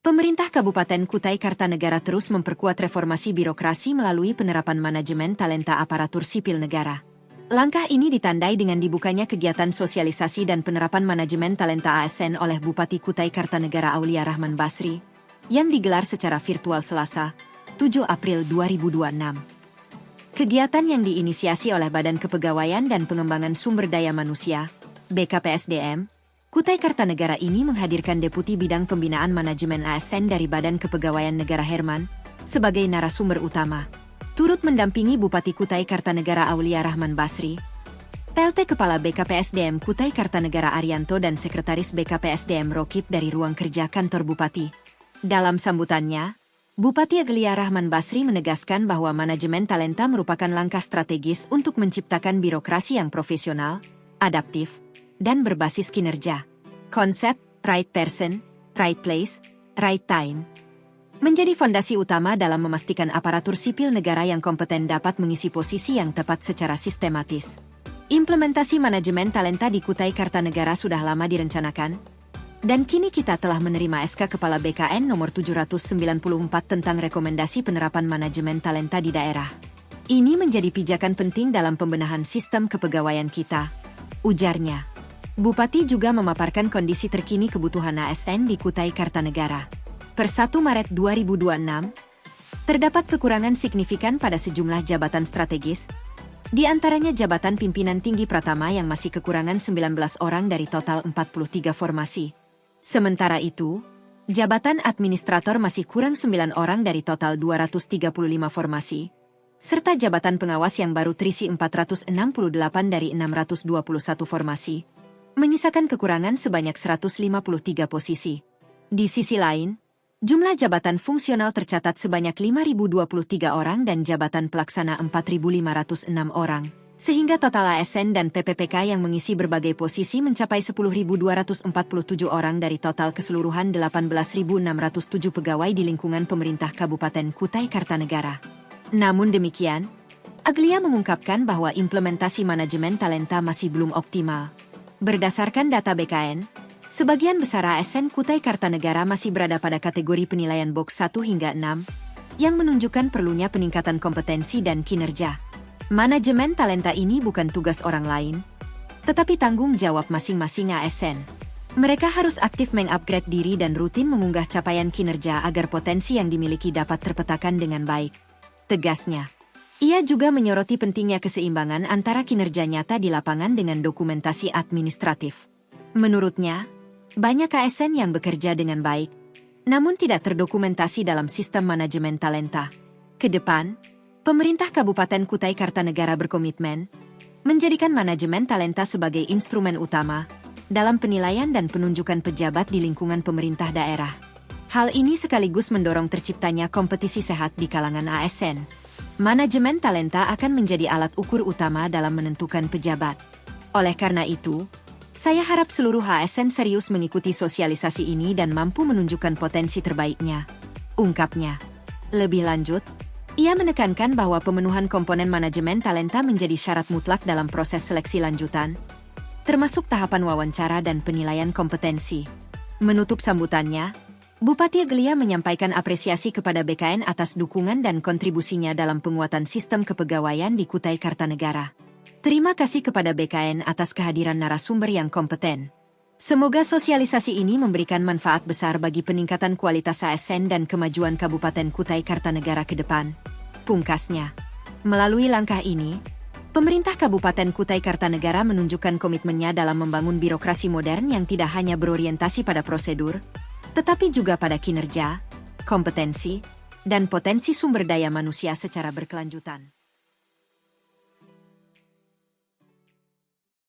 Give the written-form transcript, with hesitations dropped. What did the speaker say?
Pemerintah Kabupaten Kutai Kartanegara terus memperkuat reformasi birokrasi melalui penerapan manajemen talenta aparatur sipil negara. Langkah ini ditandai dengan dibukanya kegiatan sosialisasi dan penerapan manajemen talenta ASN oleh Bupati Kutai Kartanegara Aulia Rahman Basri, yang digelar secara virtual Selasa, 7 April 2026. Kegiatan yang diinisiasi oleh Badan Kepegawaian dan Pengembangan Sumber Daya Manusia, BKPSDM, Kutai Kartanegara ini menghadirkan Deputi Bidang Pembinaan Manajemen ASN dari Badan Kepegawaian Negara Herman sebagai narasumber utama. Turut mendampingi Bupati Kutai Kartanegara Aulia Rahman Basri, PLT Kepala BKPSDM Kutai Kartanegara Arianto dan Sekretaris BKPSDM Rokib dari ruang kerja kantor Bupati. Dalam sambutannya, Bupati Aulia Rahman Basri menegaskan bahwa manajemen talenta merupakan langkah strategis untuk menciptakan birokrasi yang profesional, adaptif, dan berbasis kinerja. Konsep right person, right place, right time menjadi fondasi utama dalam memastikan aparatur sipil negara yang kompeten dapat mengisi posisi yang tepat secara sistematis. Implementasi manajemen talenta di Kutai Kartanegara sudah lama direncanakan, dan kini kita telah menerima SK Kepala BKN nomor 794 tentang rekomendasi penerapan manajemen talenta di daerah. Ini menjadi pijakan penting dalam pembenahan sistem kepegawaian kita, ujarnya. Bupati juga memaparkan kondisi terkini kebutuhan ASN di Kutai Kartanegara. Per 1 Maret 2026, terdapat kekurangan signifikan pada sejumlah jabatan strategis, di antaranya jabatan pimpinan tinggi Pratama yang masih kekurangan 19 orang dari total 43 formasi. Sementara itu, jabatan administrator masih kurang 9 orang dari total 235 formasi, serta jabatan pengawas yang baru terisi 468 dari 621 formasi, menyisakan kekurangan sebanyak 153 posisi. Di sisi lain, jumlah jabatan fungsional tercatat sebanyak 5.023 orang dan jabatan pelaksana 4.506 orang, sehingga total ASN dan PPPK yang mengisi berbagai posisi mencapai 10.247 orang dari total keseluruhan 18.607 pegawai di lingkungan pemerintah Kabupaten Kutai Kartanegara. Namun demikian, Aulia mengungkapkan bahwa implementasi manajemen talenta masih belum optimal. Berdasarkan data BKN, sebagian besar ASN Kutai Kartanegara masih berada pada kategori penilaian box 1 hingga 6, yang menunjukkan perlunya peningkatan kompetensi dan kinerja. Manajemen talenta ini bukan tugas orang lain, tetapi tanggung jawab masing-masing ASN. Mereka harus aktif mengupgrade diri dan rutin mengunggah capaian kinerja agar potensi yang dimiliki dapat terpetakan dengan baik, tegasnya. Ia juga menyoroti pentingnya keseimbangan antara kinerja nyata di lapangan dengan dokumentasi administratif. Menurutnya, banyak ASN yang bekerja dengan baik, namun tidak terdokumentasi dalam sistem manajemen talenta. Ke depan, pemerintah Kabupaten Kutai Kartanegara berkomitmen menjadikan manajemen talenta sebagai instrumen utama dalam penilaian dan penunjukan pejabat di lingkungan pemerintah daerah. Hal ini sekaligus mendorong terciptanya kompetisi sehat di kalangan ASN. Manajemen talenta akan menjadi alat ukur utama dalam menentukan pejabat. Oleh karena itu, saya harap seluruh ASN serius mengikuti sosialisasi ini dan mampu menunjukkan potensi terbaiknya, ungkapnya. Lebih lanjut, ia menekankan bahwa pemenuhan komponen manajemen talenta menjadi syarat mutlak dalam proses seleksi lanjutan, termasuk tahapan wawancara dan penilaian kompetensi. Menutup sambutannya, Bupati Aulia menyampaikan apresiasi kepada BKN atas dukungan dan kontribusinya dalam penguatan sistem kepegawaian di Kutai Kartanegara. Terima kasih kepada BKN atas kehadiran narasumber yang kompeten. Semoga sosialisasi ini memberikan manfaat besar bagi peningkatan kualitas ASN dan kemajuan Kabupaten Kutai Kartanegara ke depan, pungkasnya. Melalui langkah ini, pemerintah Kabupaten Kutai Kartanegara menunjukkan komitmennya dalam membangun birokrasi modern yang tidak hanya berorientasi pada prosedur, tetapi juga pada kinerja, kompetensi, dan potensi sumber daya manusia secara berkelanjutan.